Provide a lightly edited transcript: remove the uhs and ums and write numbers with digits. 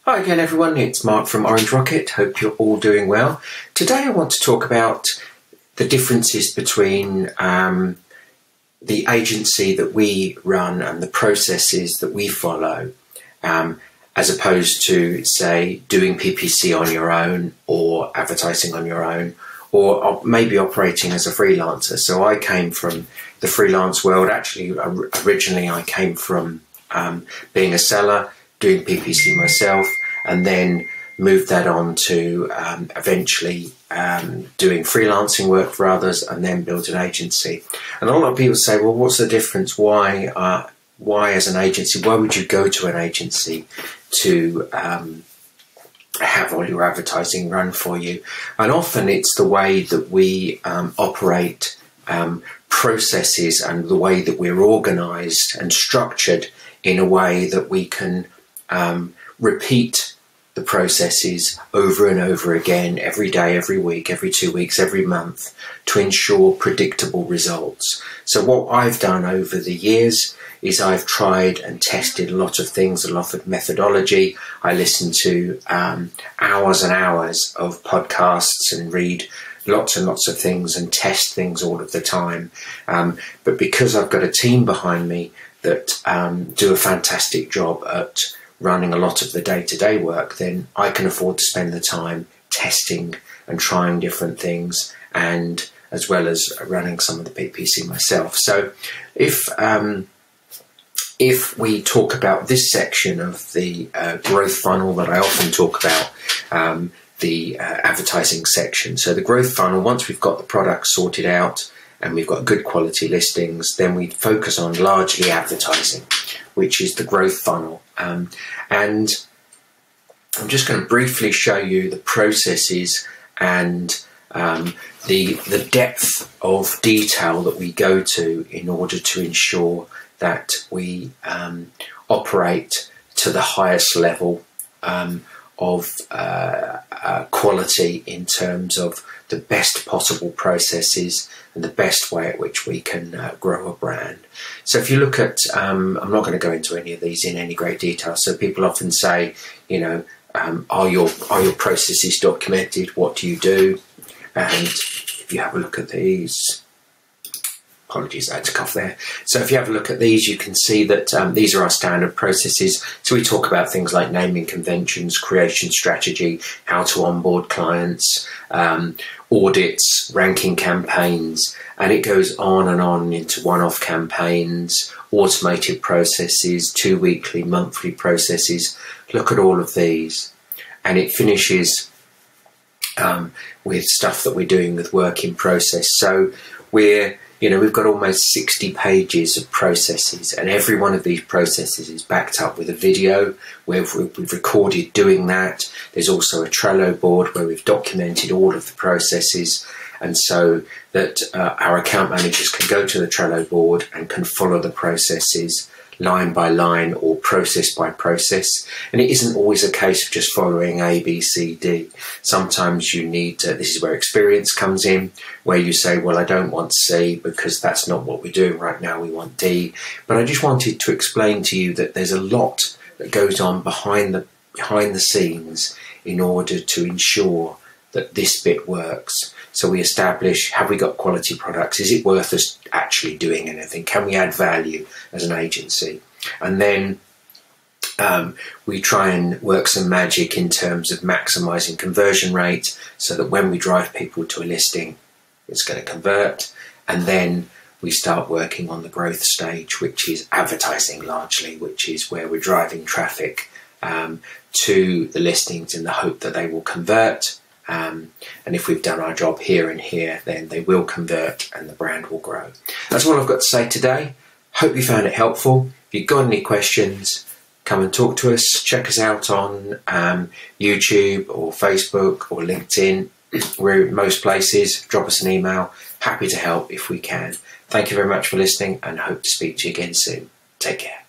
Hi again everyone, it's Mark from Orange Rocket. Hope you're all doing well. Today I want to talk about the differences between the agency that we run and the processes that we follow, as opposed to, say, doing PPC on your own or advertising on your own, or maybe operating as a freelancer. So I came from the freelance world. Actually, originally I came from being a seller, doing PPC myself, and then moved that on to eventually doing freelancing work for others, and then built an agency. And a lot of people say, well, what's the difference? Why as an agency, why would you go to an agency to have all your advertising run for you? And often it's the way that we operate processes and the way that we're organized and structured in a way that we can repeat the processes over and over again, every day, every week, every 2 weeks, every month, to ensure predictable results. So what I've done over the years is I've tried and tested a lot of things, a lot of methodology. I listen to hours and hours of podcasts and read lots and lots of things and test things all of the time. But because I've got a team behind me that do a fantastic job at running a lot of the day-to-day work, then I can afford to spend the time testing and trying different things, and as well as running some of the PPC myself. So if we talk about this section of the growth funnel that I often talk about, the advertising section. So the growth funnel, once we've got the product sorted out and we've got good quality listings, then we focus on largely advertising, which is the growth funnel. And I'm just going to briefly show you the processes and the depth of detail that we go to in order to ensure that we operate to the highest level of quality in terms of the best possible processes and the best way at which we can grow a brand. So if you look at, I'm not going to go into any of these in any great detail. So people often say, you know, are your processes documented? What do you do? And if you have a look at these, apologies, I had to cough there. So if you have a look at these, you can see that these are our standard processes. So we talk about things like naming conventions, creation strategy, how to onboard clients, audits, ranking campaigns, and it goes on and on into one-off campaigns, automated processes, 2 weekly, monthly processes. Look at all of these. And it finishes with stuff that we're doing with work in process. So we've got almost 60 pages of processes, and every one of these processes is backed up with a video where we've recorded doing that. There's also a Trello board where we've documented all of the processes, and so that our account managers can go to the Trello board and can follow the processes line by line or process by process. And it isn't always a case of just following A, B, C, D. Sometimes you need to, this is where experience comes in, where you say, well, I don't want C because that's not what we're doing right now, we want D. But I just wanted to explain to you that there's a lot that goes on behind the scenes in order to ensure that this bit works. So we establish, have we got quality products? Is it worth us actually doing anything? Can we add value as an agency? And then we try and work some magic in terms of maximizing conversion rate so that when we drive people to a listing, it's going to convert. And then we start working on the growth stage, which is advertising largely, which is where we're driving traffic to the listings in the hope that they will convert. And if we've done our job here and here, then they will convert and the brand will grow. That's all I've got to say today. Hope you found it helpful. If you've got any questions, come and talk to us. Check us out on YouTube or Facebook or LinkedIn. We're in most places. Drop us an email. Happy to help if we can. Thank you very much for listening and hope to speak to you again soon. Take care.